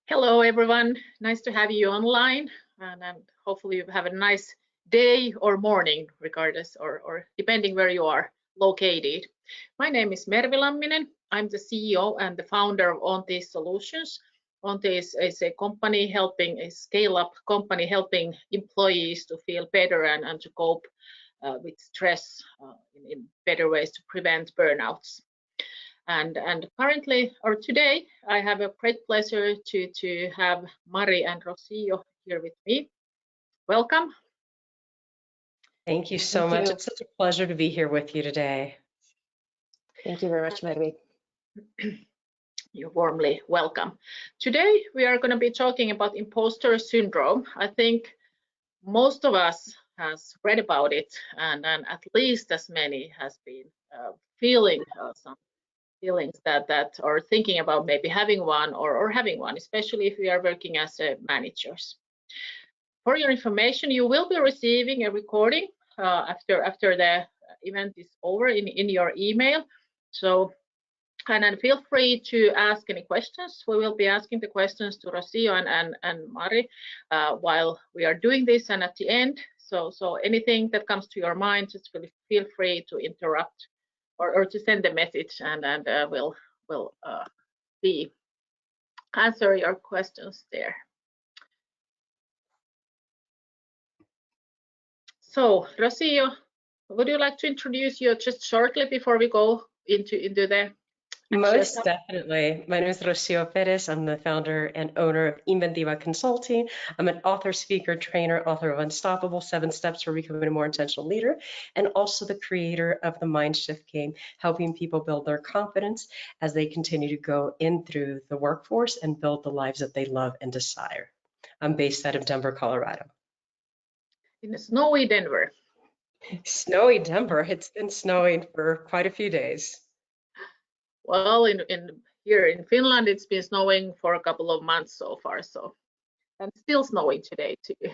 Hello, everyone. Nice to have you online, and hopefully you have a nice day or morning, regardless or depending where you are located. My name is Mervi Lamminen. I'm the CEO and the founder of Onti Solutions. Onti is a company helping a scale-up company helping employees to feel better and to cope with stress in better ways to prevent burnouts. And currently, or today, I have a great pleasure to have Mari and Rocio here with me. Welcome. Thank you so much. It's such a pleasure to be here with you today. Thank you very much, Mervi. You're warmly welcome. Today, we are going to be talking about imposter syndrome. I think most of us has read about it, and at least as many has been feeling some feelings that or thinking about maybe having one or having one, especially if we are working as managers. For your information, you will be receiving a recording after the event is over in your email. So, and feel free to ask any questions. We will be asking the questions to Rocio and Mari while we are doing this and at the end. So anything that comes to your mind, just feel free to interrupt or to send a message, and we'll answer your questions there. So, Rocio, would you like to introduce you just shortly before we go into the Most definitely. My name is Rocio Perez. I'm the founder and owner of Inventiva Consulting. I'm an author, speaker, trainer, author of Unstoppable, 7 Steps for Becoming a More Intentional Leader, and also the creator of the Mind Shift Game, helping people build their confidence as they continue to go in through the workforce and build the lives that they love and desire. I'm based out of Denver, Colorado. In snowy Denver. Snowy Denver. It's been snowing for quite a few days. Well, here in Finland, it's been snowing for a couple of months so far, and still snowing today too.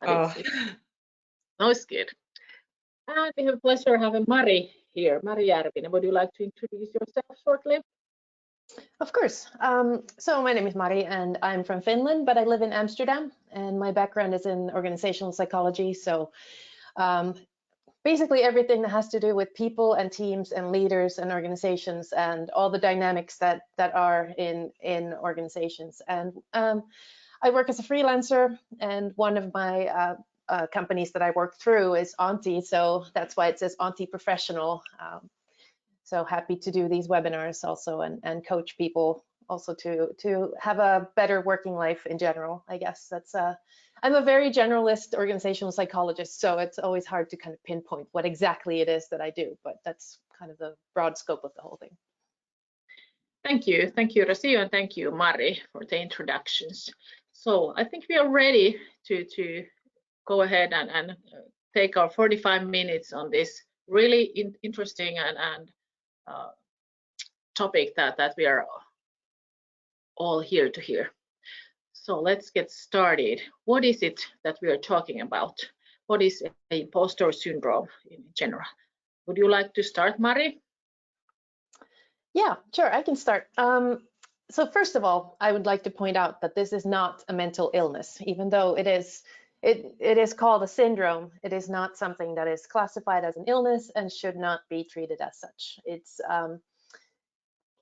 Oh. No, it's good. And we have a pleasure having Mari here. Mari Järvinen, would you like to introduce yourself shortly? Of course. So my name is Mari, and I'm from Finland, but I live in Amsterdam, and my background is in organizational psychology. So basically everything that has to do with people and teams and leaders and organizations and all the dynamics that are in organizations. And I work as a freelancer, and one of my companies that I work through is Onti, so that's why it says Onti Professional. So happy to do these webinars also and coach people also to have a better working life in general. I guess that's I'm a very generalist organizational psychologist, so it's always hard to kind of pinpoint what exactly it is that I do, but that's kind of the broad scope of the whole thing. Thank you, Rocio, and thank you, Mari, for the introductions. So I think we are ready to go ahead and take our 45 minutes on this really interesting and topic that we are all here to hear. So let's get started. What is it that we are talking about? What is imposter syndrome in general? Would you like to start, Mari? Yeah, sure, I can start. So first of all, I would like to point out that this is not a mental illness, even though it is called a syndrome. It is not something that is classified as an illness and should not be treated as such. It's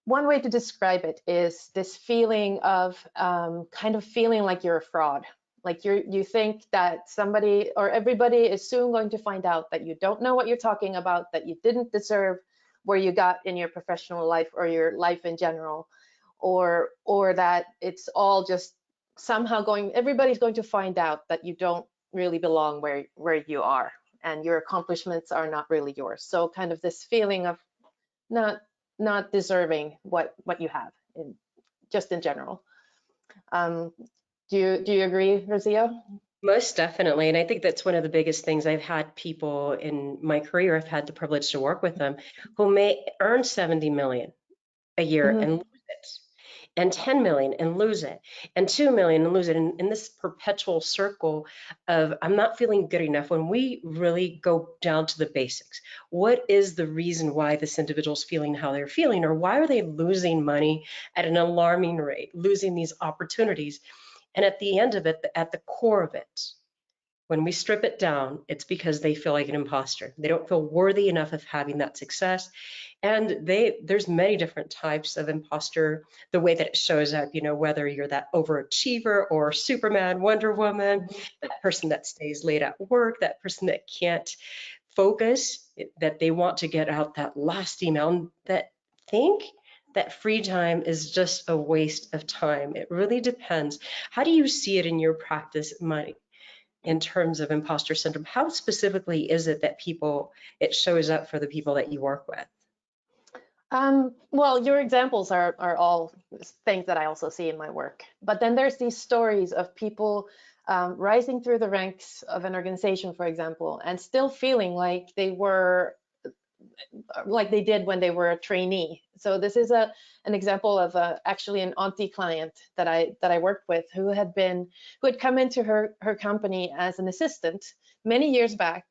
one way to describe it is this feeling of kind of feeling like you're a fraud. Like you think that somebody or everybody is soon going to find out that you don't know what you're talking about, that you didn't deserve where you got in your professional life or your life in general, or that it's all just somehow everybody's going to find out that you don't really belong where you are and your accomplishments are not really yours. So kind of this feeling of not deserving what you have just in general. Do you agree, Rocio? Most definitely, and I think that's one of the biggest things. I've had people in my career, I've had the privilege to work with them, who may earn 70 million a year and lose it. and 10 million and lose it, and 2 million and lose it, and in this perpetual circle of I'm not feeling good enough. When we really go down to the basics, what is the reason why this individual is feeling how they're feeling, or why are they losing money at an alarming rate, losing these opportunities? And at the end of it, at the core of it, when we strip it down, it's because they feel like an imposter. They don't feel worthy enough of having that success. And there's many different types of imposter, the way that it shows up, whether you're that overachiever or Superman, Wonder Woman, that person that stays late at work, that person that can't focus, that they want to get out that last email, and that think that free time is just a waste of time. It really depends. How do you see it in your practice, Mike, in terms of imposter syndrome? How specifically is it that it shows up for the people that you work with? Well, your examples are all things that I also see in my work. But then there's these stories of people rising through the ranks of an organization, for example, and still feeling like they did when they were a trainee. So this is an example of actually an auntie client that I worked with who had come into her company as an assistant many years back,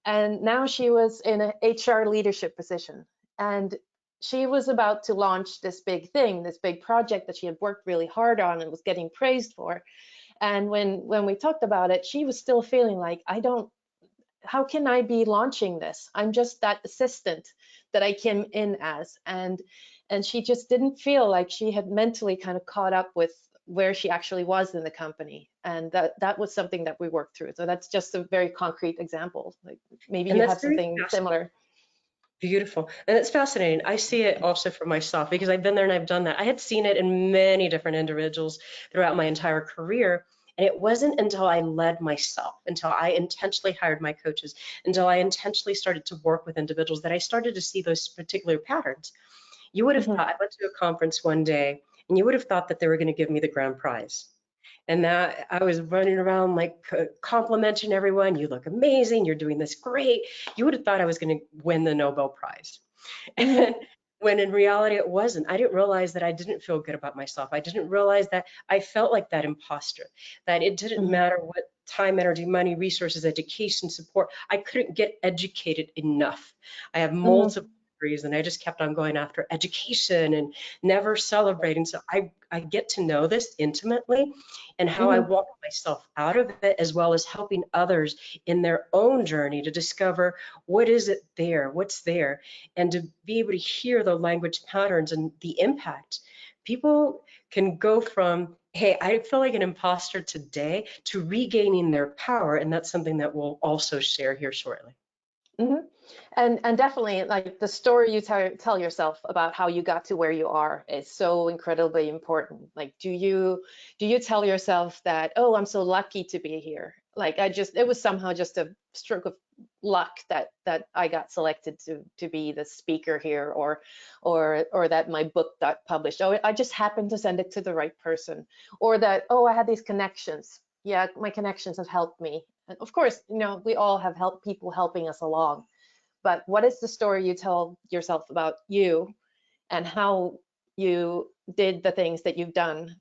and now she was in an HR leadership position, and she was about to launch this big thing, this big project that she had worked really hard on and was getting praised for. And when we talked about it, she was still feeling like, how can I be launching this? I'm just that assistant that I came in as. And she just didn't feel like she had mentally kind of caught up with where she actually was in the company. And that was something that we worked through. So that's just a very concrete example. Like maybe you have something similar. Beautiful. And it's fascinating. I see it also for myself because I've been there and I've done that. I had seen it in many different individuals throughout my entire career. And it wasn't until I led myself, until I intentionally hired my coaches, until I intentionally started to work with individuals that I started to see those particular patterns. You would have thought, I went to a conference one day and you would have thought that they were going to give me the grand prize. And that I was running around like complimenting everyone. You look amazing. You're doing this great. You would have thought I was going to win the Nobel Prize. And when in reality it wasn't. I didn't realize that I didn't feel good about myself. I didn't realize that I felt like that imposter, that it didn't matter what time, energy, money, resources, education, support. I couldn't get educated enough. I have multiple degrees and I just kept on going after education and never celebrating. So I get to know this intimately and how I walk myself out of it, as well as helping others in their own journey to discover what is it there, what's there, and to be able to hear the language patterns and the impact. People can go from, hey, I feel like an imposter today, to regaining their power. And that's something that we'll also share here shortly. And definitely, like, the story you tell yourself about how you got to where you are is so incredibly important. Like, do you tell yourself that, oh, I'm so lucky to be here? Like, it was somehow just a stroke of luck that I got selected to be the speaker here, or that my book got published. Oh, I just happened to send it to the right person, or that, oh, I had these connections. Yeah, my connections have helped me. And of course, we all have people helping us along. But what is the story you tell yourself about you and how you did the things that you've done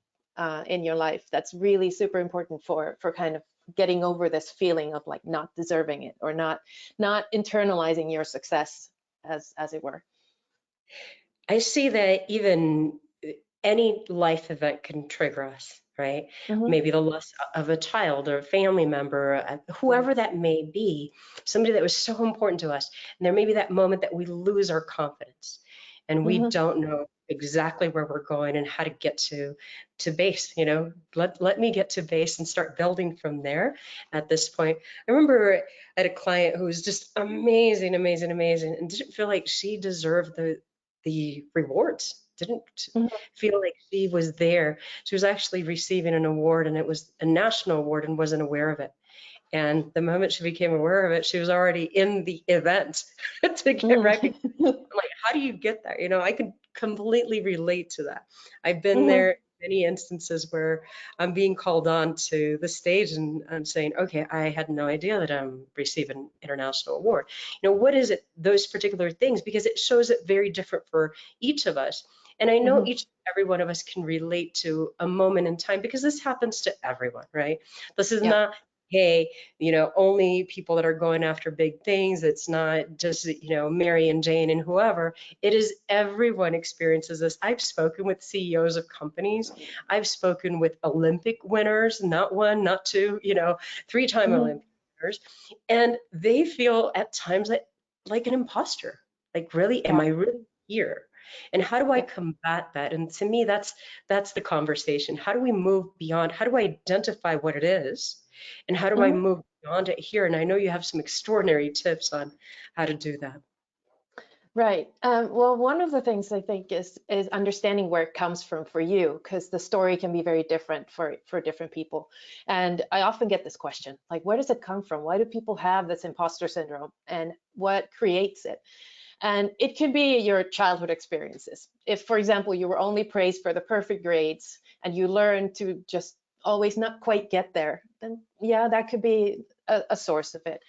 in your life? That's really super important for kind of getting over this feeling of like not deserving it, or not internalizing your success, as it were. I see that even any life event can trigger us, right? Maybe the loss of a child or a family member, whoever that may be, somebody that was so important to us. And there may be that moment that we lose our confidence and we don't know exactly where we're going and how to get to base. Let me get to base and start building from there at this point. I remember I had a client who was just amazing, amazing, amazing, and didn't feel like she deserved the rewards. Didn't feel like she was there. She was actually receiving an award, and it was a national award, and wasn't aware of it. And the moment she became aware of it, she was already in the event to get recognized. I'm like, how do you get there? I can completely relate to that. I've been there in many instances where I'm being called on to the stage and I'm saying, okay, I had no idea that I'm receiving an international award. What is it, those particular things? Because it shows it very different for each of us. And I know Mhm. every one of us can relate to a moment in time because this happens to everyone, right? This is Yeah. not, hey, only people that are going after big things. It's not just, Mary and Jane and whoever. It is everyone experiences this. I've spoken with CEOs of companies. I've spoken with Olympic winners, not one, not two, 3-time Mhm. Olympic winners. And they feel at times like an imposter. Like, really, am Yeah. I really here? And how do I Yeah. combat that? And to me, that's the conversation. How do we move beyond? How do I identify what it is? And how do I Mhm. move beyond it here? And I know you have some extraordinary tips on how to do that. Right. Well, one of the things I think is understanding where it comes from for you, because the story can be very different for different people. And I often get this question, like, where does it come from? Why do people have this imposter syndrome, and what creates it? And it can be your childhood experiences. If, for example, you were only praised for the perfect grades and you learn to just always not quite get there, then yeah, that could be a source of it.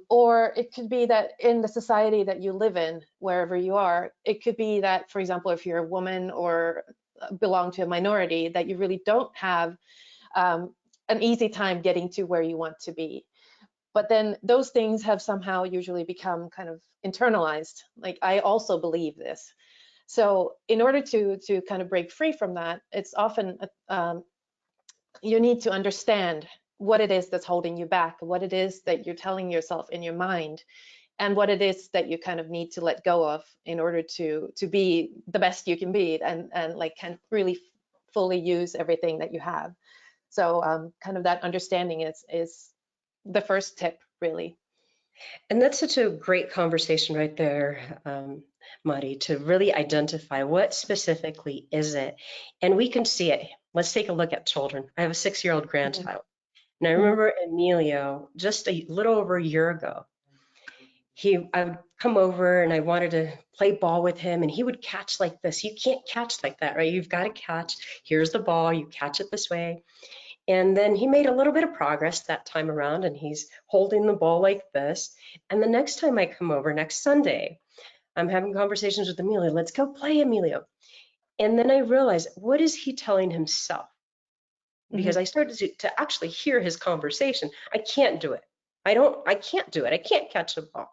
Or it could be that in the society that you live in, wherever you are, it could be that, for example, if you're a woman or belong to a minority, that you really don't have an easy time getting to where you want to be. But then those things have somehow usually become kind of internalized. Like, I also believe this. So in order to kind of break free from that, it's often you need to understand what it is that's holding you back, what it is that you're telling yourself in your mind, and what it is that you kind of need to let go of in order to be the best you can be, and like can really fully use everything that you have. So kind of that understanding is the first tip, really. And that's such a great conversation right there, Mari, to really identify what specifically is it. And we can see it. Let's take a look at children. I have a 6-year-old Mhm. grandchild. And I Mhm. remember Emilio, just a little over a year ago, I would come over and I wanted to play ball with him, and he would catch like this. You can't catch like that, right? You've got to catch. Here's the ball. You catch it this way. And then he made a little bit of progress that time around, and he's holding the ball like this. And the next time I come over, next Sunday, I'm having conversations with Emilio. Let's go play, Emilio. And then I realized, what is he telling himself? Because Mhm. I started to actually hear his conversation. I can't do it. I can't do it. I can't catch the ball.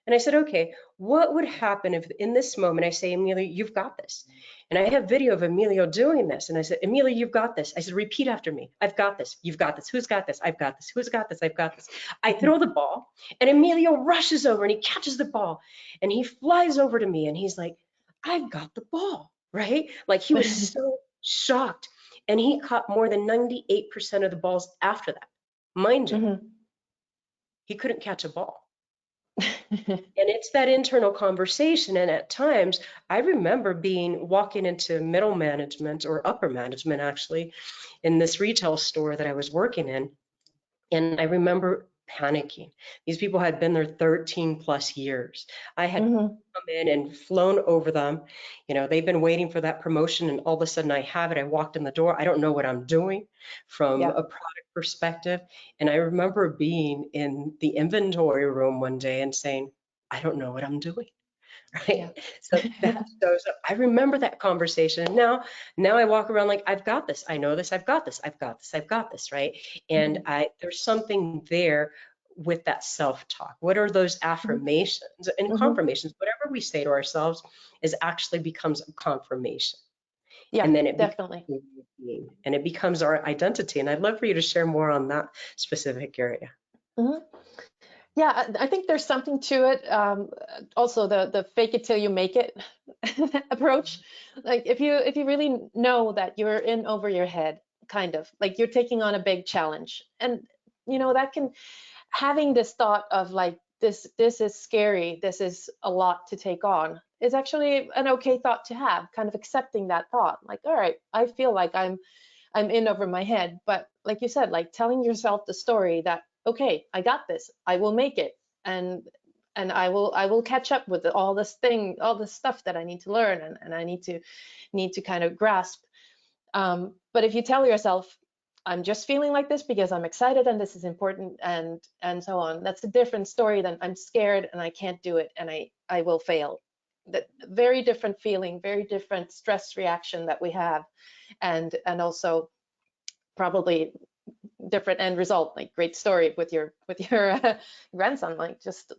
And I said, okay, what would happen if in this moment I say, Emilio, you've got this? And I have video of Emilio doing this. And I said, Emilio, you've got this. I said, repeat after me. I've got this. You've got this. Who's got this? I've got this. Who's got this? I've got this. I throw the ball, and Emilio rushes over and he catches the ball, and he flies over to me and he's like, I've got the ball, right? Like, he was so shocked. And he caught more than 98% of the balls after that. Mind you, Mhm. he couldn't catch a ball. And it's that internal conversation. And at times, I remember walking into middle management or upper management, actually, in this retail store that I was working in. And I remember panicking. These people had been there 13 plus years. I had Mhm. come in and flown over them. They've been waiting for that promotion, and all of a sudden I have it. I walked in the door. I don't know what I'm doing from Yeah. a product perspective. And I remember being in the inventory room one day and saying, I don't know what I'm doing. Yeah. Right? So that shows up. I remember that conversation. And now I walk around like, I've got this. I know this. I've got this. I've got this. I've got this. Right? And Mhm. there's something there with that self-talk. What are those Mhm. affirmations and Mhm. confirmations? Whatever we say to ourselves is actually becomes a confirmation. Yeah, And then it becomes definitely. who we're being, and it becomes our identity. And I'd love for you to share more on that specific area. Mhm. Yeah, I think there's something to it. Also, the fake it till you make it approach. Like, if you really know that you're in over your head, kind of like you're taking on a big challenge, and that can, having this thought of like, this is scary, this is a lot to take on, is actually an okay thought to have. Kind of accepting that thought, like, all right, I feel like I'm in over my head. But like you said, like telling yourself the story that, okay, I got this, I will make it, and I will catch up with all this stuff that I need to learn, and I need to kind of grasp. But if you tell yourself, I'm just feeling like this because I'm excited and this is important, and so on, that's a different story than I'm scared and I can't do it and I will fail. that very different feeling, very different stress reaction that we have, and also probably different end result. Like great story with your grandson, like just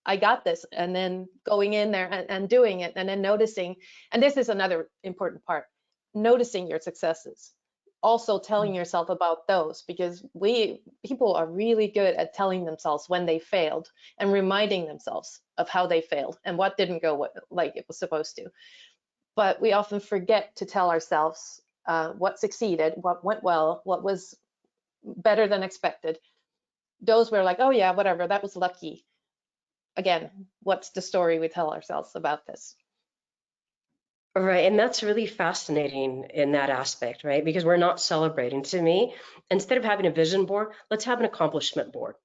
I got this, and then going in there and doing it, and then noticing. And this is another important part, noticing your successes, also telling yourself about those, because people are really good at telling themselves when they failed and reminding themselves of how they failed and what didn't go like it was supposed to. But we often forget to tell ourselves what succeeded, what went well, what was better than expected. Those were like, oh yeah, whatever, that was lucky. Again, what's the story we tell ourselves about this? Right, and that's really fascinating in that aspect, right? Because we're not celebrating. To me, instead of having a vision board, let's have an accomplishment board.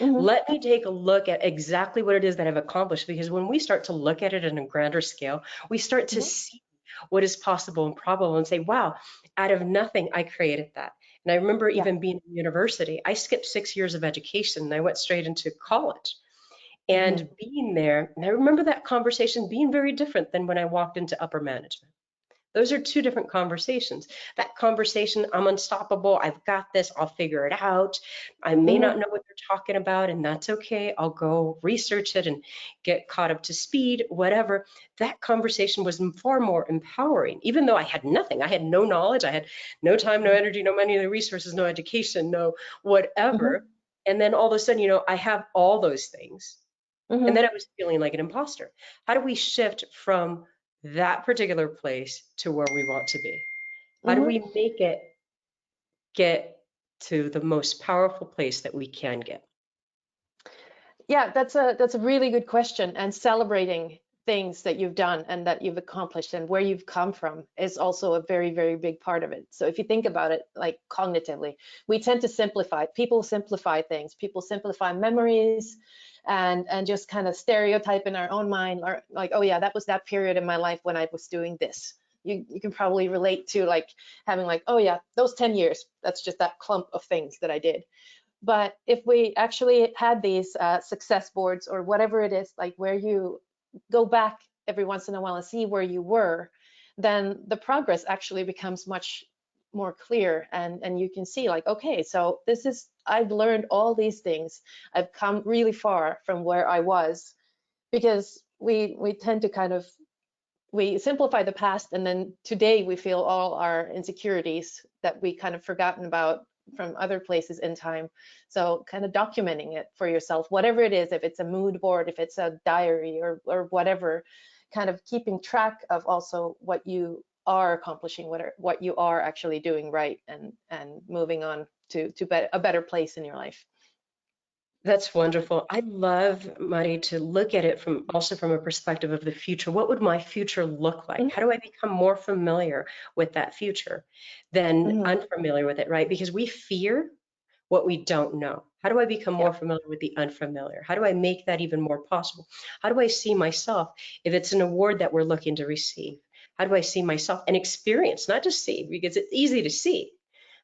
Mm-hmm. Let me take a look at exactly what it is that I've accomplished, because when we start to look at it in a grander scale, we start to Mm-hmm. see what is possible and probable and say, wow, out of nothing, I created that. And I remember Yeah. even being in university, I skipped 6 years of education and I went straight into college. And Mm-hmm. being there, and I remember that conversation being very different than when I walked into upper management. Those are two different conversations. That conversation, I'm unstoppable, I've got this, I'll figure it out. I may Mm-hmm. not know what they're talking about, and that's okay. I'll go research it and get caught up to speed, whatever. That conversation was far more empowering, even though I had nothing. I had no knowledge, I had no time, no energy, no money, no resources, no education, no Mm-hmm. whatever. And then all of a sudden, I have all those things. And Mm-hmm. then I was feeling like an imposter. How do we shift from that particular place to where we want to be? How do Mm-hmm. we make it get to the most powerful place that we can get? Yeah, that's a really good question. And celebrating things that you've done and that you've accomplished and where you've come from is also a very, very big part of it. So if you think about it, like cognitively, we tend to simplify. People simplify things. People simplify memories, and just kind of stereotype in our own mind, or like, oh yeah, that was that period in my life when I was doing this. You can probably relate to like having like, oh yeah, those 10 years, that's just that clump of things that I did. But if we actually had these success boards or whatever it is, like where you go back every once in a while and see where you were, then the progress actually becomes much more clear, and you can see like, okay, so this is, I've learned all these things. I've come really far from where I was, because we tend to kind of, we simplify the past, and then today we feel all our insecurities that we kind of forgotten about from other places in time. So kind of documenting it for yourself, whatever it is, if it's a mood board, if it's a diary, or whatever, kind of keeping track of also what you are accomplishing, what you are actually doing right, and moving on to a better place in your life. That's wonderful. I love, Mari, to look at it from also from a perspective of the future. What would my future look like? How do I become more familiar with that future than Mm-hmm. unfamiliar with it, right? Because we fear what we don't know. How do I become Yeah. more familiar with the unfamiliar? How do I make that even more possible? How do I see myself if it's an award that we're looking to receive? How do I see myself and experience, not just see, because it's easy to see.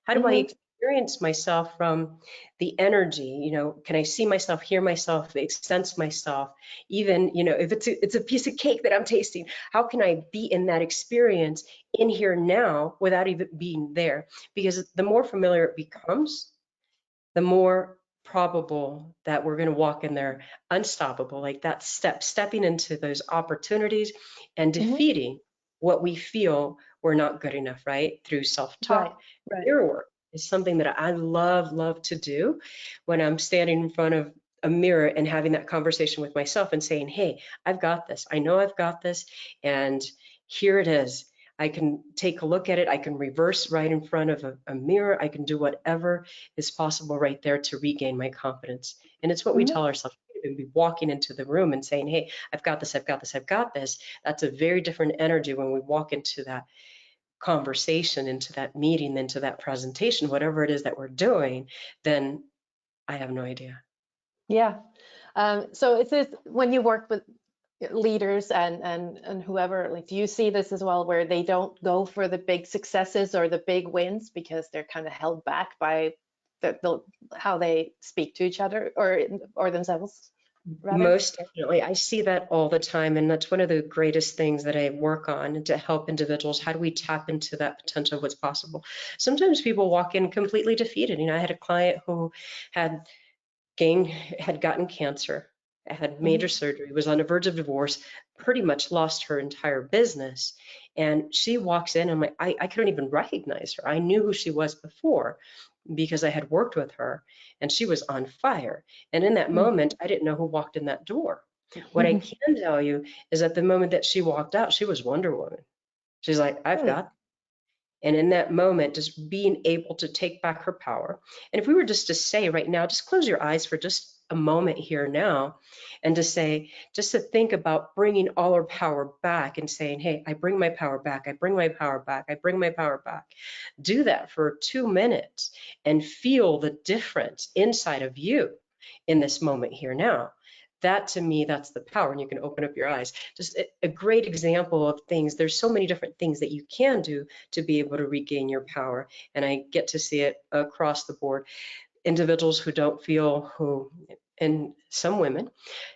How do I Mm-hmm. experience myself from the energy? Can I see myself, hear myself, sense myself? Even, if it's a piece of cake that I'm tasting, how can I be in that experience in here now without even being there? Because the more familiar it becomes, the more probable that we're going to walk in there unstoppable, like that stepping into those opportunities and Mm-hmm. defeating what we feel we're not good enough, right? Through Right. self-talk. Right. Mirror work is something that I love to do when I'm standing in front of a mirror and having that conversation with myself and saying, hey, I've got this. I know I've got this. And here it is. I can take a look at it. I can reverse right in front of a mirror. I can do whatever is possible right there to regain my confidence. And it's what we Mm-hmm. tell ourselves. We be walking into the room and saying, hey, I've got this, I've got this, I've got this. That's a very different energy when we walk into that conversation, into that meeting, into that presentation, whatever it is that we're doing, then I have no idea. Yeah. So it's this, when you work with leaders and whoever, like, do you see this as well, where they don't go for the big successes or the big wins because they're kind of held back by how they speak to each other or themselves? rather? Most definitely. I see that all the time. And that's one of the greatest things that I work on to help individuals. How do we tap into that potential of what's possible? Sometimes people walk in completely defeated. I had a client who had had gotten cancer, had major surgery, was on the verge of divorce, pretty much lost her entire business. And she walks in, and I couldn't even recognize her. I knew who she was before because I had worked with her, and she was on fire. And in that moment, I didn't know who walked in that door. What I can tell you is at the moment that she walked out, she was Wonder Woman. She's like, I've got. And in that moment, just being able to take back her power. And if we were just to say right now, just close your eyes for just a moment here now, and to say, just to think about bringing all our power back and saying, hey, I bring my power back. I bring my power back. I bring my power back. Do that for 2 minutes and feel the difference inside of you in this moment here now. That to me, that's the power. And you can open up your eyes. Just a great example of things. There's so many different things that you can do to be able to regain your power. And I get to see it across the board. Individuals who don't feel and some women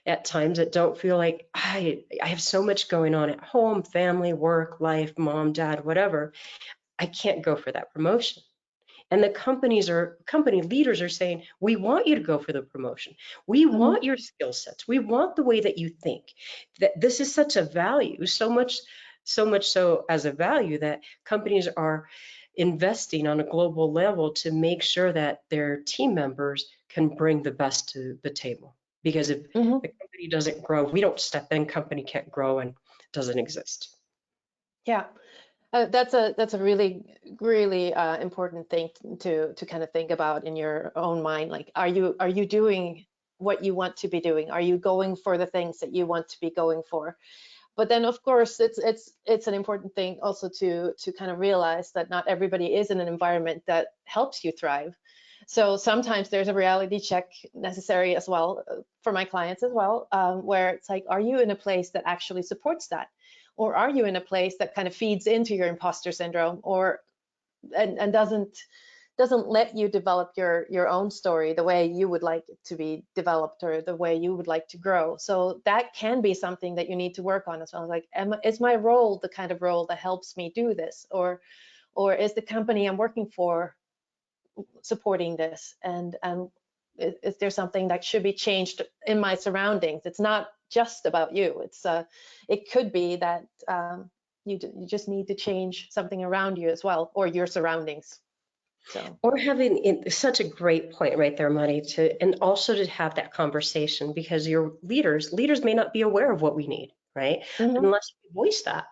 at times that don't feel like I have so much going on at home, family, work, life, mom, dad, whatever. I can't go for that promotion. And the company leaders are saying, we want you to go for the promotion. We want your skill sets. We want the way that you think. That this is such a value, so much so as a value that companies are investing on a global level to make sure that their team members can bring the best to the table. Because if the company doesn't grow, we don't step in, company can't grow and doesn't exist. Yeah. That's a really important thing to kind of think about in your own mind. Like, are you doing what you want to be doing? Are you going for the things that you want to be going for? But then, of course, it's an important thing also to kind of realize that not everybody is in an environment that helps you thrive. So sometimes there's a reality check necessary as well for my clients as well, where it's like, are you in a place that actually supports that? Or are you in a place that kind of feeds into your imposter syndrome, or and doesn't let you develop your own story the way you would like it to be developed, or the way you would like to grow? So that can be something that you need to work on as well. Like, is my role the kind of role that helps me do this, or is the company I'm working for supporting this? And is there something that should be changed in my surroundings? It's not just about you. It could be that you just need to change something around you as well, or your surroundings. So, or having such a great point right there, Mari, and also to have that conversation, because your leaders may not be aware of what we need, right? Unless we voice that.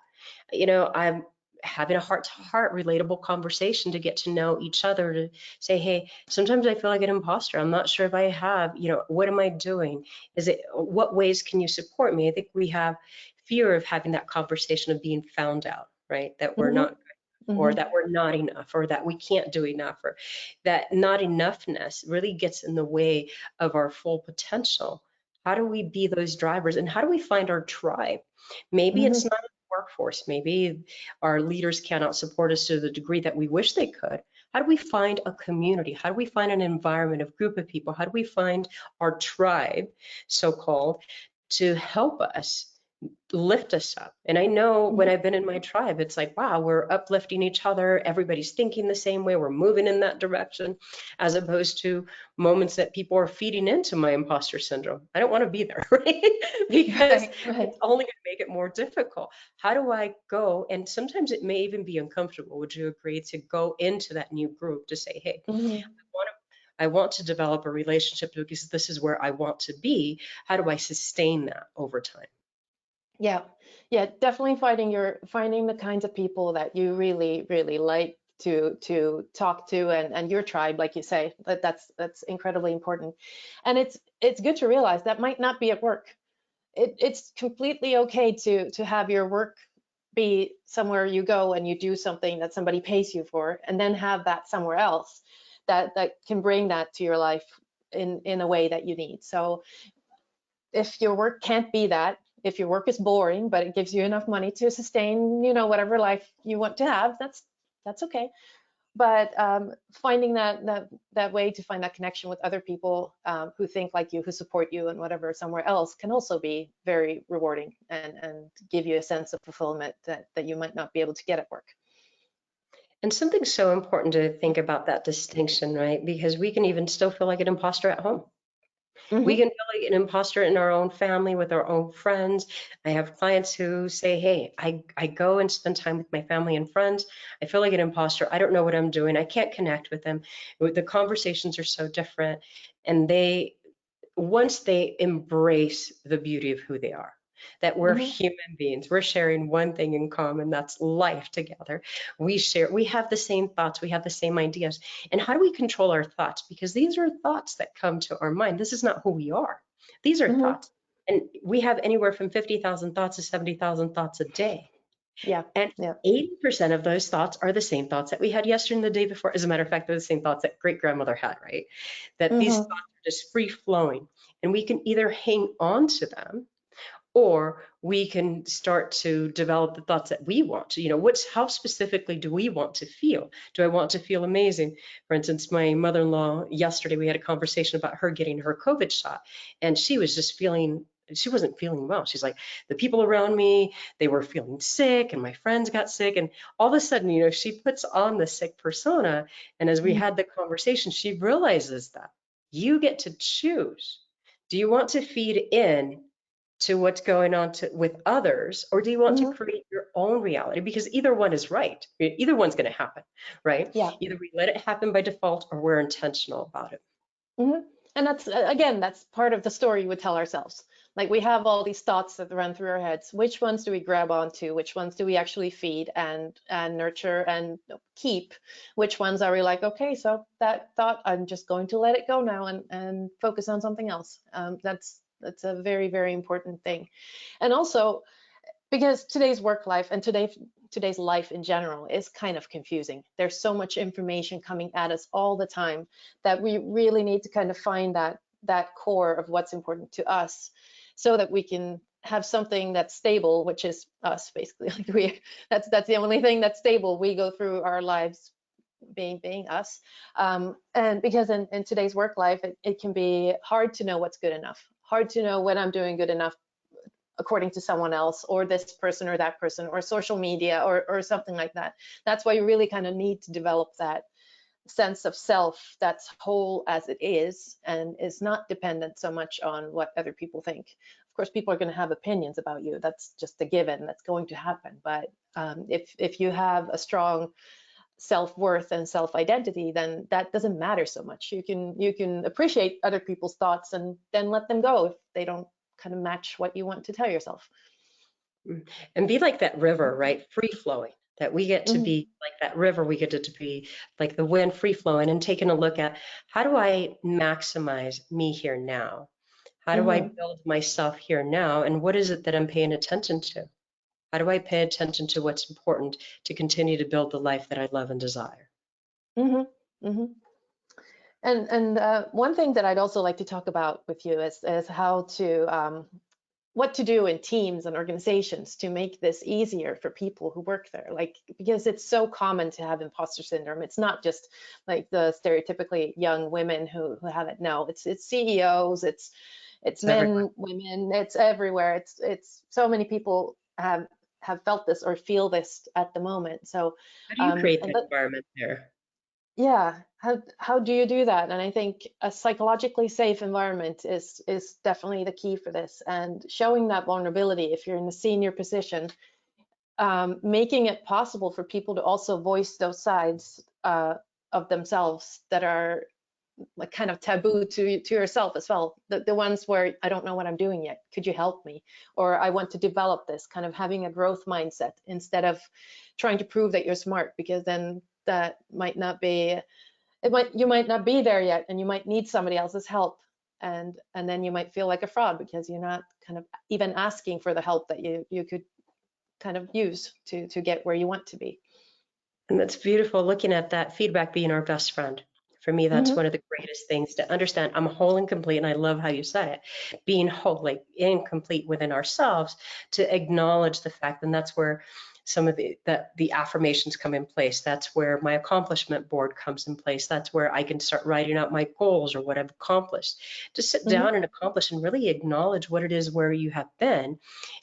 I'm having a heart-to-heart relatable conversation to get to know each other, to say, hey, sometimes I feel like an imposter. I'm not sure if I have, what am I doing? What ways can you support me? I think we have fear of having that conversation of being found out, right? That we're not, or that we're not enough, or that we can't do enough, or that not enoughness really gets in the way of our full potential. How do we be those drivers, and how do we find our tribe? Maybe it's not workforce. Maybe our leaders cannot support us to the degree that we wish they could. How do we find a community? How do we find an environment, a group of people? How do we find our tribe, so-called, to help us, lift us up? And I know when I've been in my tribe, it's like, wow, we're uplifting each other. Everybody's thinking the same way. We're moving in that direction, as opposed to moments that people are feeding into my imposter syndrome. I don't want to be there, right? Because it's only going to make it more difficult. How do I go? And sometimes it may even be uncomfortable. Would you agree, to go into that new group to say, hey, I want to develop a relationship because this is where I want to be. How do I sustain that over time? Yeah, definitely finding the kinds of people that you really, really like to talk to, and your tribe, like you say, that's incredibly important. And it's good to realize that might not be at work. It's completely okay to have your work be somewhere you go and you do something that somebody pays you for, and then have that somewhere else that can bring that to your life in a way that you need. So if your work can't be that, if your work is boring, but it gives you enough money to sustain, whatever life you want to have, that's okay. finding that way to find that connection with other people who think like you, who support you and whatever somewhere else, can also be very rewarding and give you a sense of fulfillment that you might not be able to get at work. And something so important to think about that distinction, right? Because we can even still feel like an imposter at home. We can feel like an imposter in our own family, with our own friends. I have clients who say, hey, I go and spend time with my family and friends. I feel like an imposter. I don't know what I'm doing. I can't connect with them. The conversations are so different. And once they embrace the beauty of who they are, that we're human beings, we're sharing one thing in common, that's life together. We have the same thoughts, we have the same ideas. And how do we control our thoughts? Because these are thoughts that come to our mind. This is not who we are. These are thoughts. And we have anywhere from 50,000 thoughts to 70,000 thoughts a day. Yeah. And 80% of those thoughts are the same thoughts that we had yesterday and the day before. As a matter of fact, they're the same thoughts that great grandmother had, right? That these thoughts are just free flowing. And we can either hang on to them, or we can start to develop the thoughts that we want to, how specifically do we want to feel? Do I want to feel amazing? For instance, my mother-in-law, yesterday we had a conversation about her getting her COVID shot, and she wasn't feeling well. She's like, the people around me, they were feeling sick, and my friends got sick. And all of a sudden, she puts on the sick persona. And as we had the conversation, she realizes that you get to choose. Do you want to feed in to what's going on with others, or do you want to create your own reality? Because either one is right. Either one's going to happen, right? Yeah. Either we let it happen by default, or we're intentional about it. And that's part of the story we tell ourselves. Like, we have all these thoughts that run through our heads. Which ones do we grab onto? Which ones do we actually feed and nurture and keep? Which ones are we like, okay, so that thought, I'm just going to let it go now and focus on something else. That's a very, very important thing. And also, because today's work life and today's life in general is kind of confusing. There's so much information coming at us all the time that we really need to kind of find that core of what's important to us, so that we can have something that's stable, which is us, basically. Like that's the only thing that's stable. We go through our lives being us. And because in today's work life, it can be hard to know what's good enough, hard to know when I'm doing good enough according to someone else, or this person or that person, or social media, or something like that. That's why you really kind of need to develop that sense of self that's whole as it is, and is not dependent so much on what other people think. Of course, people are going to have opinions about you. That's just a given. That's going to happen. But if you have a strong self-worth and self-identity, then that doesn't matter so much. You can appreciate other people's thoughts and then let them go if they don't kind of match what you want to tell yourself. And be like that river, right? Free flowing. That we get to be like that river. We get to be like the wind, free flowing, and taking a look at, how do I maximize me here now? How do I build myself here now? And what is it that I'm paying attention to? How do I pay attention to what's important to continue to build the life that I love and desire? And one thing that I'd also like to talk about with you is how to what to do in teams and organizations to make this easier for people who work there. Like, because it's so common to have imposter syndrome. It's not just like the stereotypically young women who have it. No, it's CEOs, it's men, everywhere. women, it's everywhere. It's so many people have felt this or feel this at the moment. So How do you create that environment there? yeah, how do you do that? And I think a psychologically safe environment is definitely the key for this, and showing that vulnerability if you're in a senior position, making it possible for people to also voice those sides of themselves that are like kind of taboo to yourself as well. The ones where I don't know what I'm doing yet, could you help me? Or I want to develop this, kind of having a growth mindset instead of trying to prove that you're smart, because then that might not be, you might not be there yet, and you might need somebody else's help, and then you might feel like a fraud because you're not kind of even asking for the help that you could kind of use to get where you want to be. And that's beautiful, looking at that feedback being our best friend. For me, that's Mhm. one of the greatest things to understand. I'm whole and complete, and I love how you said it, being whole, like incomplete within ourselves, to acknowledge the fact, and that's where some of the affirmations come in place. That's where my accomplishment board comes in place. That's where I can start writing out my goals or what I've accomplished. To sit Mhm. down and accomplish and really acknowledge what it is where you have been,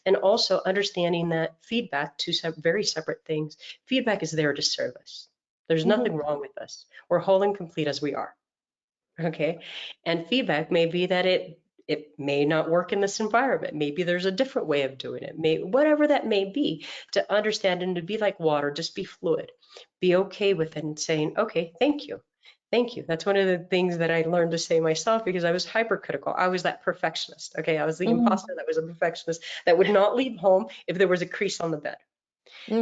and also understanding that feedback, two very separate things. Feedback is there to serve us. There's Mhm. nothing wrong with us. We're whole and complete as we are. Okay. And feedback may be that it may not work in this environment. Maybe there's a different way of doing it. Whatever that may be, to understand and to be like water, just be fluid. Be okay with it and saying, okay, thank you. Thank you. That's one of the things that I learned to say myself because I was hypercritical. I was that perfectionist. Okay. I was the Mhm. imposter that was a perfectionist that would not leave home if there was a crease on the bed.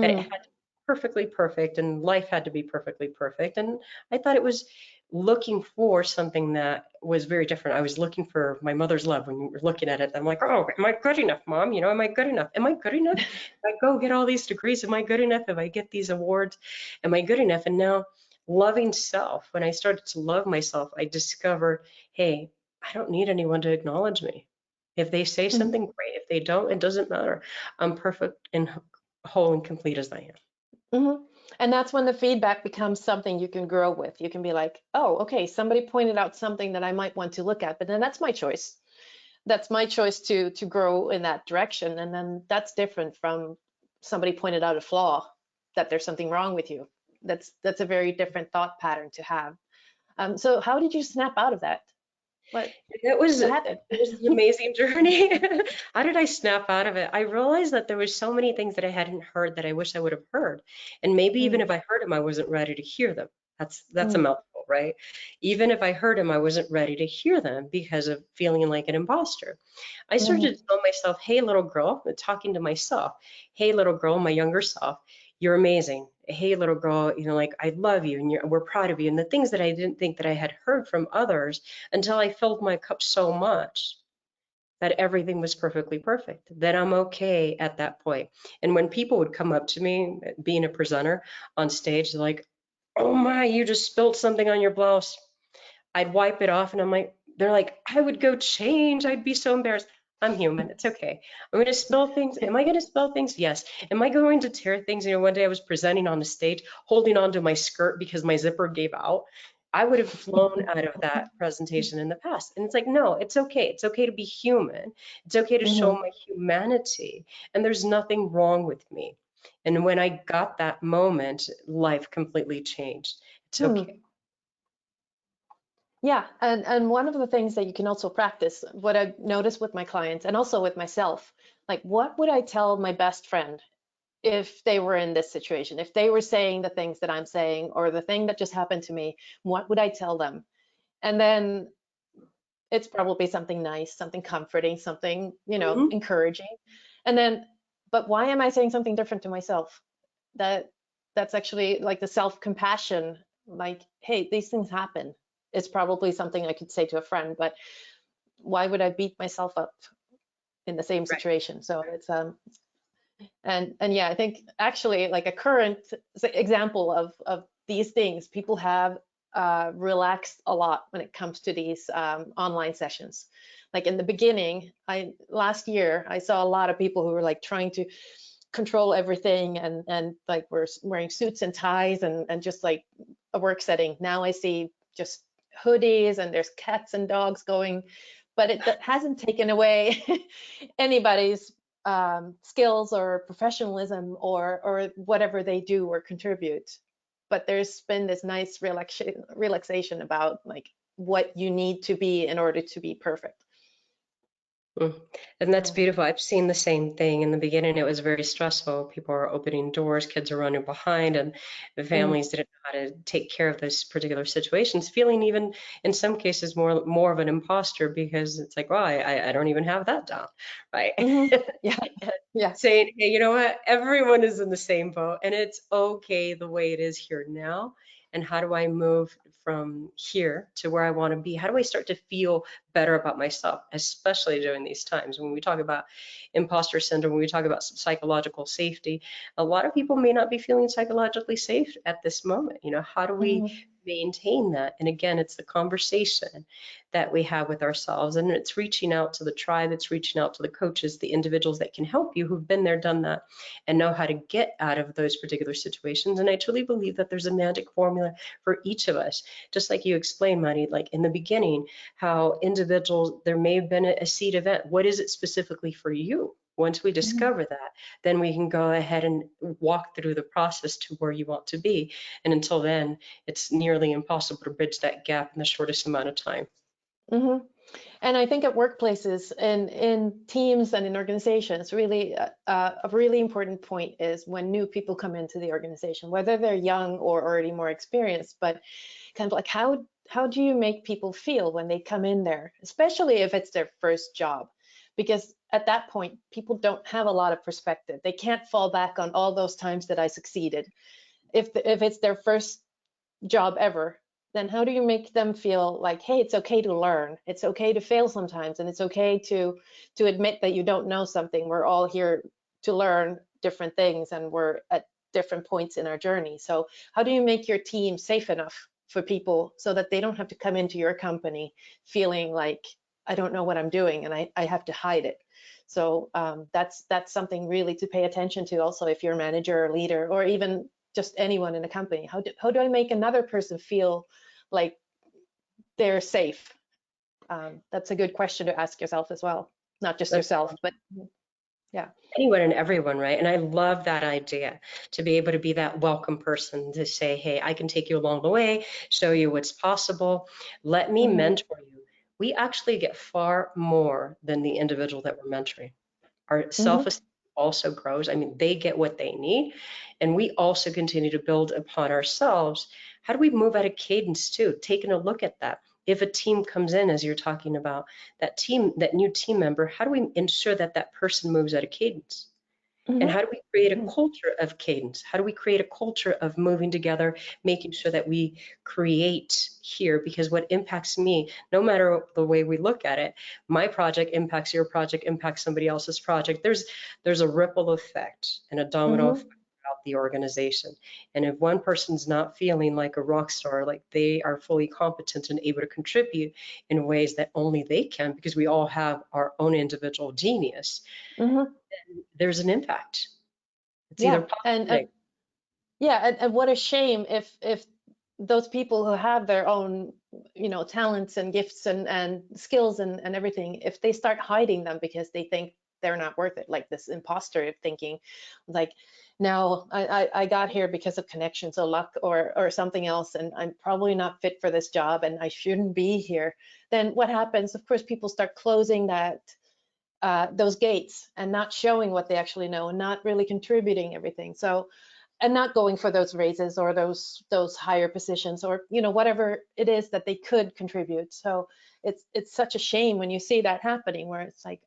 That it Mhm. had to be perfectly perfect and life had to be perfectly perfect. And I thought it was looking for something that was very different. I was looking for my mother's love when you were looking at it. I'm like, oh, am I good enough, Mom? You know, am I good enough? Am I good enough? If I go get all these degrees, am I good enough? If I get these awards, am I good enough? And now loving self, when I started to love myself, I discovered, hey, I don't need anyone to acknowledge me. If they say Mhm. something, great. If they don't, it doesn't matter. I'm perfect and whole and complete as I am. Mhm. And that's when the feedback becomes something you can grow with. You can be like, oh, okay, somebody pointed out something that I might want to look at, but then that's my choice. That's my choice to grow in that direction. And then that's different from somebody pointed out a flaw, that there's something wrong with you. That's a very different thought pattern to have. So how did you snap out of that? What It was what it happened? was an amazing journey. How did I snap out of it? I realized that there was so many things that I hadn't heard that I wish I would have heard. And maybe even Mm, if I heard them, I wasn't ready to hear them. That's a mm, mouthful, right? Even if I heard them, I wasn't ready to hear them because of feeling like an imposter. I mhm, started to tell myself, hey, little girl, talking to myself, hey, little girl, my younger self, you're amazing. Hey, little girl, you know, like I love you and we're proud of you. And the things that I didn't think that I had heard from others until I filled my cup so much that everything was perfectly perfect, that I'm okay at that point. And when people would come up to me, being a presenter on stage, they're like, oh my, you just spilled something on your blouse. I'd wipe it off and they're like, I would go change. I'd be so embarrassed. I'm human. It's okay. I'm going to spill things. Am I going to spill things? Yes. Am I going to tear things? You know, one day I was presenting on the stage, holding onto my skirt because my zipper gave out. I would have flown out of that presentation in the past. And it's like, no, it's okay. It's okay to be human. It's okay to show mhm, my humanity. And there's nothing wrong with me. And when I got that moment, life completely changed. It's hmm. okay. Yeah, and one of the things that you can also practice, what I've noticed with my clients and also with myself, like what would I tell my best friend if they were in this situation? If they were saying the things that I'm saying or the thing that just happened to me, what would I tell them? And then it's probably something nice, something comforting, something, Mhm. encouraging. And then, but why am I saying something different to myself? That that's actually like the self-compassion, like, hey, these things happen. It's probably something I could say to a friend, but why would I beat myself up in the same Right. situation? So it's and yeah, I think actually like a current example of these things, people have relaxed a lot when it comes to these online sessions. Like in the beginning, last year I saw a lot of people who were like trying to control everything and like we're wearing suits and ties and just like a work setting. Now I see just hoodies and there's cats and dogs going, but it that hasn't taken away anybody's skills or professionalism or whatever they do or contribute. But there's been this nice relaxation about like what you need to be in order to be perfect. Mm. And that's Mm, beautiful. I've seen the same thing. In the beginning, it was very stressful. People are opening doors, kids are running behind, and the mm, families didn't know how to take care of those particular situations, feeling even in some cases more of an imposter because it's like, well, I don't even have that down, right? mhm. Yeah, yeah. Saying, hey, you know what? Everyone is in the same boat, and it's okay the way it is here now. And how do I move from here to where I want to be? How do I start to feel better about myself, especially during these times when we talk about imposter syndrome, when we talk about psychological safety? A lot of people may not be feeling psychologically safe at this moment. You know, how do we Mhm. maintain that. And again, it's the conversation that we have with ourselves, and it's reaching out to the tribe, it's reaching out to the coaches, the individuals that can help you, who've been there, done that, and know how to get out of those particular situations. And I truly believe that there's a magic formula for each of us. Just like you explained, Mari, like in the beginning, how individuals, there may have been a seed event. What is it specifically for you? Once we discover that, then we can go ahead and walk through the process to where you want to be. And until then, it's nearly impossible to bridge that gap in the shortest amount of time. Mm-hmm. And I think at workplaces and in teams and in organizations, really a really important point is when new people come into the organization, whether they're young or already more experienced, but kind of like how do you make people feel when they come in there, especially if it's their first job? Because at that point, people don't have a lot of perspective. They can't fall back on all those times that I succeeded. If it's their first job ever, then how do you make them feel like, hey, it's okay to learn, it's okay to fail sometimes, and it's okay to admit that you don't know something. We're all here to learn different things, and we're at different points in our journey. So how do you make your team safe enough for people so that they don't have to come into your company feeling like, I don't know what I'm doing and I have to hide it? So that's something really to pay attention to also, if you're a manager or leader, or even just anyone in a company. How do I make another person feel like they're safe? That's a good question to ask yourself as well, not just yourself, but yeah. Anyone and everyone, right? And I love that idea, to be able to be that welcome person, to say, hey, I can take you along the way, show you what's possible, let me mentor you. We actually get far more than the individual that we're mentoring. Our self-esteem also grows. I mean, they get what they need, and we also continue to build upon ourselves. How do we move at a cadence too? Taking a look at that. If a team comes in, as you're talking about, that new team member, how do we ensure that that person moves at a cadence? And how do we create a culture of cadence? How do we create a culture of moving together, making sure that we create here? Because what impacts me, no matter the way we look at it, my project impacts your project, impacts somebody else's project. There's a ripple effect and a domino effect throughout the organization. And if one person's not feeling like a rock star, like they are fully competent and able to contribute in ways that only they can, because we all have our own individual genius, there's an impact. It's either positive. And what a shame if those people who have their own, talents and gifts and skills and everything, if they start hiding them because they think they're not worth it, like this imposter thinking, like, no, I got here because of connections or luck or something else, and I'm probably not fit for this job and I shouldn't be here. Then what happens? Of course, people start closing those gates and not showing what they actually know and not really contributing everything. So, and not going for those raises or those higher positions, or whatever it is that they could contribute. So it's such a shame when you see that happening, where it's like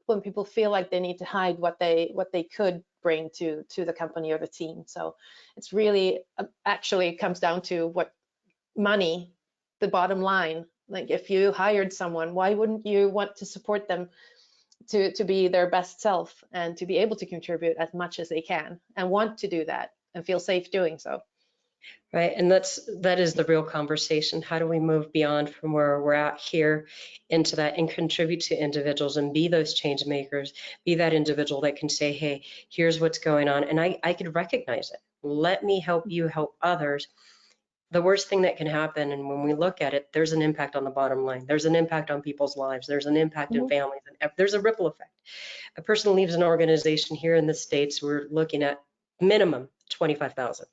when people feel like they need to hide what they could bring to the company or the team. So it's really actually it comes down to what money, the bottom line. Like if you hired someone, why wouldn't you want to support them to be their best self and to be able to contribute as much as they can and want to do that and feel safe doing so? Right, and that is the real conversation. How do we move beyond from where we're at here into that and contribute to individuals and be those change makers, be that individual that can say, hey, here's what's going on, and I could recognize it. Let me help you help others. The worst thing that can happen, and when we look at it, there's an impact on the bottom line. There's an impact on people's lives. There's an impact in families. And there's a ripple effect. A person leaves an organization here in the States, we're looking at minimum $25,000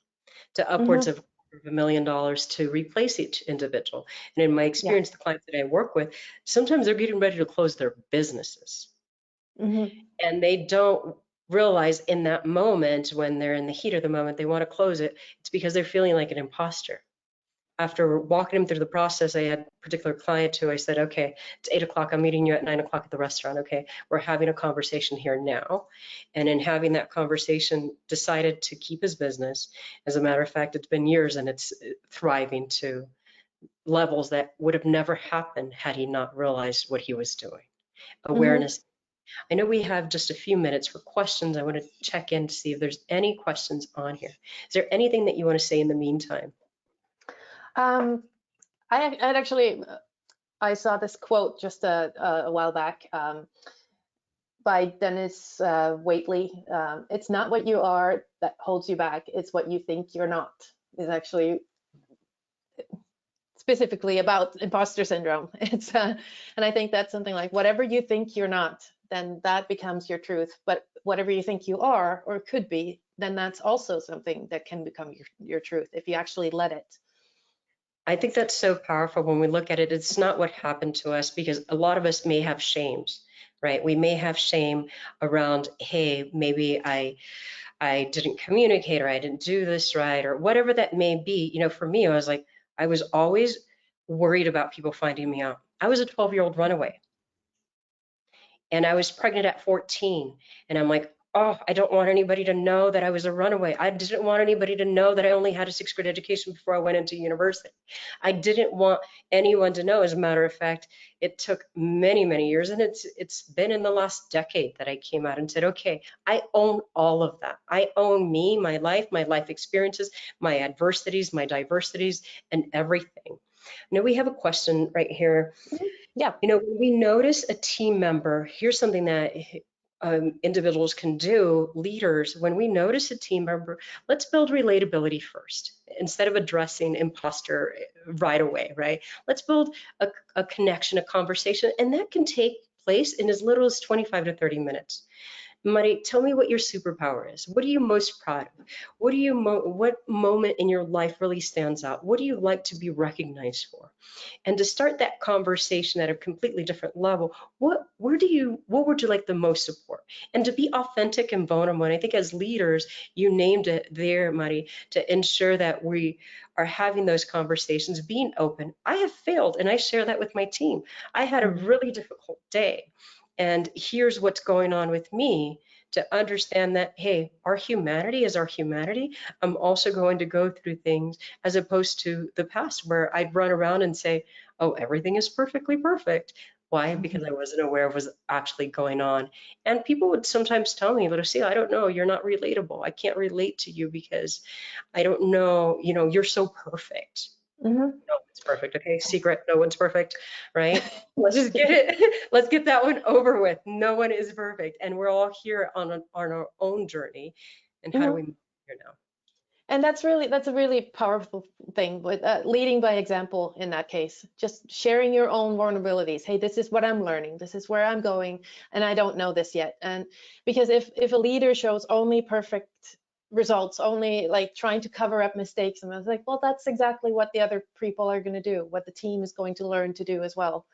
to upwards of $250,000 million to replace each individual. And in my experience, the clients that I work with, sometimes they're getting ready to close their businesses. And they don't realize in that moment, when they're in the heat of the moment, they want to close it. It's because they're feeling like an imposter. After walking them through the process, I had a particular client who I said, okay, it's 8 o'clock. I'm meeting you at 9 o'clock at the restaurant. Okay, we're having a conversation here now. And in having that conversation, decided to keep his business. As a matter of fact, it's been years and it's thriving to levels that would have never happened had he not realized what he was doing. Awareness. I know we have just a few minutes for questions. I want to check in to see if there's any questions on here. Is there anything that you want to say in the meantime? I saw this quote just a while back by Dennis Waitley. It's not what you are that holds you back, it's what you think you're not, is actually specifically about imposter syndrome. It's and I think that's something like, whatever you think you're not, then that becomes your truth. But whatever you think you are or could be, then that's also something that can become your truth if you actually let it. I think that's so powerful when we look at it. It's not what happened to us, because a lot of us may have shames, right? We may have shame around, hey, maybe I didn't communicate, or I didn't do this right, or whatever that may be. You know, for me, I was like, I was always worried about people finding me out. I was a 12-year-old runaway, and I was pregnant at 14, and I'm like, oh, I don't want anybody to know that I was a runaway. I didn't want anybody to know that I only had a 6th grade education before I went into university. I didn't want anyone to know. As a matter of fact, it took many, many years, and it's been in the last decade that I came out and said, okay, I own all of that. I own me, my life experiences, my adversities, my diversities, and everything. Now we have a question right here. Yeah. You know, when we notice a team member, here's something that individuals can do, leaders, when we notice a team member, let's build relatability first instead of addressing imposter right away, right? Let's build a connection, a conversation, and that can take place in as little as 25 to 30 minutes. Mari, tell me what your superpower is. What are you most proud of? What moment in your life really stands out? What do you like to be recognized for? And to start that conversation at a completely different level, what would you like the most support? And to be authentic and vulnerable. And I think as leaders, you named it there, Mari, to ensure that we are having those conversations, being open. I have failed, and I share that with my team. I had a really difficult day, and here's what's going on with me, to understand that, hey, our humanity is our humanity. I'm also going to go through things, as opposed to the past where I'd run around and say, oh, everything is perfectly perfect. Why? Because I wasn't aware of what was actually going on. And people would sometimes tell me, Lucia, I don't know, you're not relatable. I can't relate to you because I don't know, you know, you're so perfect. No one's perfect, okay? Secret, no one's perfect, right? Let's just get it. Let's get that one over with. No one is perfect, and we're all here on our own journey. And how do we move here now? And that's a really powerful thing, with leading by example in that case. Just sharing your own vulnerabilities. Hey, this is what I'm learning. This is where I'm going, and I don't know this yet. And because if a leader shows only perfect results, only like trying to cover up mistakes, and I was like, well, that's exactly what the other people are going to do, what the team is going to learn to do as well.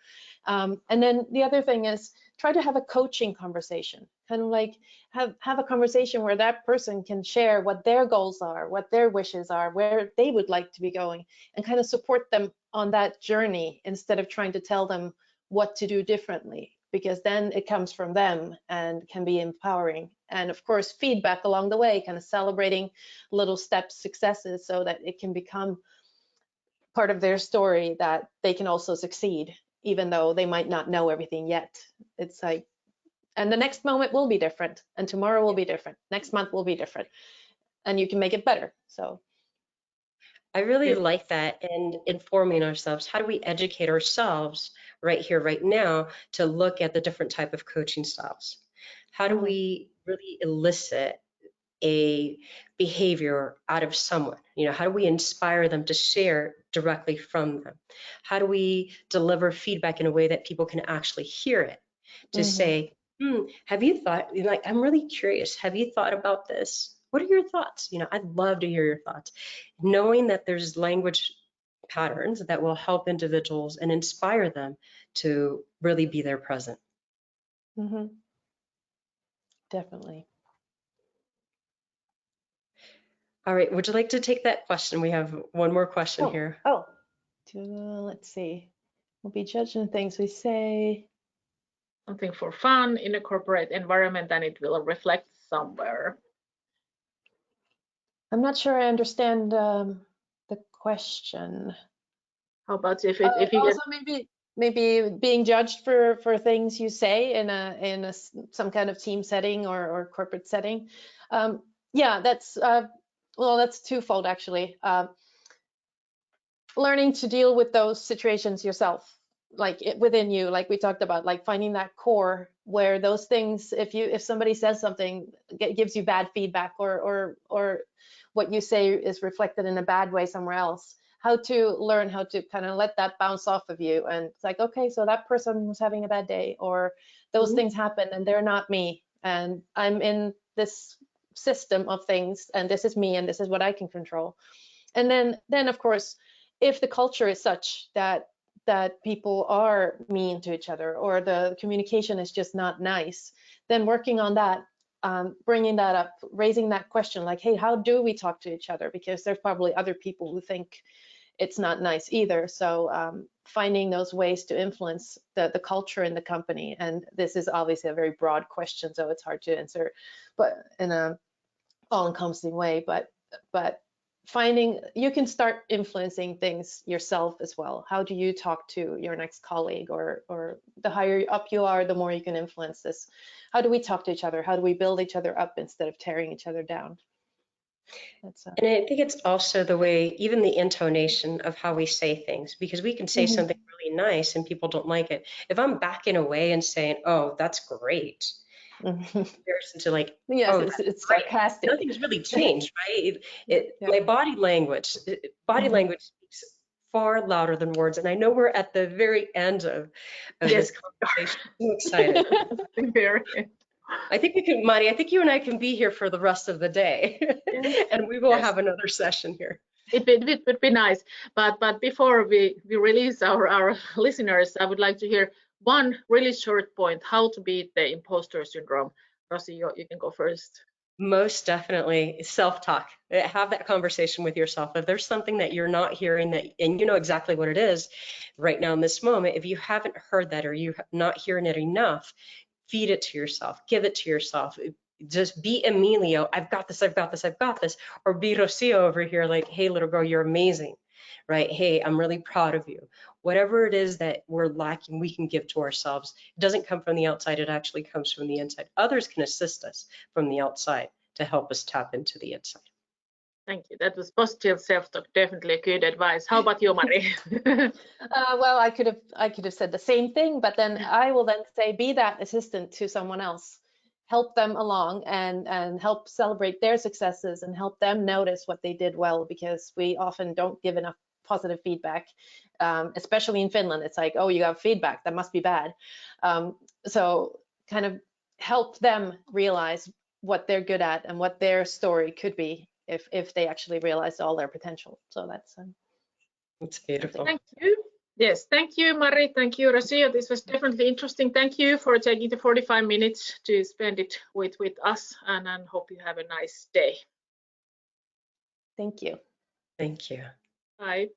And then the other thing is, try to have a coaching conversation, kind of like have a conversation where that person can share what their goals are, what their wishes are, where they would like to be going, and kind of support them on that journey instead of trying to tell them what to do differently, because then it comes from them and can be empowering. And of course, feedback along the way, kind of celebrating little steps, successes, so that it can become part of their story that they can also succeed, even though they might not know everything yet. It's like, and the next moment will be different, and tomorrow will be different, next month will be different, and you can make it better. So I really like that, and informing ourselves. How do we educate ourselves right here, right now, to look at the different type of coaching styles? How do we really elicit a behavior out of someone? You know, how do we inspire them to share directly from them? How do we deliver feedback in a way that people can actually hear it? To say, have you thought, like, I'm really curious, have you thought about this? What are your thoughts? You know, I'd love to hear your thoughts. Knowing that there's language patterns that will help individuals and inspire them to really be there present. Definitely. All right, would you like to take that question? We have one more question here. Let's see. We'll be judging things we say. Something for fun in a corporate environment, and it will reflect somewhere. I'm not sure I understand the question. How about if you also maybe being judged for things you say in some kind of team setting or corporate setting? Yeah, that's well, that's twofold actually. learning to deal with those situations yourself, like within you, like we talked about, like finding that core where those things, if somebody says something, gives you bad feedback, or what you say is reflected in a bad way somewhere else, how to learn how to kind of let that bounce off of you. And it's like, okay, so that person was having a bad day, or those things happen and they're not me, and I'm in this system of things, and this is me, and this is what I can control. And then of course, if the culture is such that people are mean to each other, or the communication is just not nice, then working on that, bringing that up, raising that question, like, hey, how do we talk to each other? Because there's probably other people who think it's not nice either. So finding those ways to influence the culture in the company. And this is obviously a very broad question, so it's hard to answer, but in a all-encompassing way. But finding, you can start influencing things yourself as well. How do you talk to your next colleague, or the higher up you are, the more you can influence this. How do we talk to each other? How do we build each other up instead of tearing each other down? And I think it's also the way, even the intonation of how we say things, because we can say something really nice and people don't like it. If I'm backing away and saying, oh, that's great, in comparison to like, yes, oh, it's sarcastic. Nothing's really changed, right? Yeah. My body language speaks far louder than words. And I know we're at the very end of this conversation. I'm so excited. I think we can, Mari, I think you and I can be here for the rest of the day, and we will have another session here. It would be nice, but before we release our listeners, I would like to hear one really short point, how to beat the imposter syndrome. Rosie, you can go first. Most definitely self-talk. Have that conversation with yourself. If there's something that you're not hearing, that, and you know exactly what it is right now in this moment, if you haven't heard that or you're not hearing it enough, feed it to yourself, give it to yourself. Just be Emilio, I've got this, I've got this, I've got this. Or be Rocio over here, like, hey, little girl, you're amazing, right? Hey, I'm really proud of you. Whatever it is that we're lacking, we can give to ourselves. It doesn't come from the outside, it actually comes from the inside. Others can assist us from the outside to help us tap into the inside. Thank you. That was positive self-talk. Definitely good advice. How about you, Mari? Well, I could have said the same thing, but then I will then say, be that assistant to someone else. Help them along and help celebrate their successes and help them notice what they did well, because we often don't give enough positive feedback, especially in Finland. It's like, oh, you have feedback, that must be bad. So kind of help them realize what they're good at and what their story could be if they actually realize all their potential. So that's beautiful. Thank you. Yes, thank you, Mari. Thank you, Rocio. This was definitely interesting. Thank you for taking the 45 minutes to spend it with us, and hope you have a nice day. Thank you. Thank you. Bye.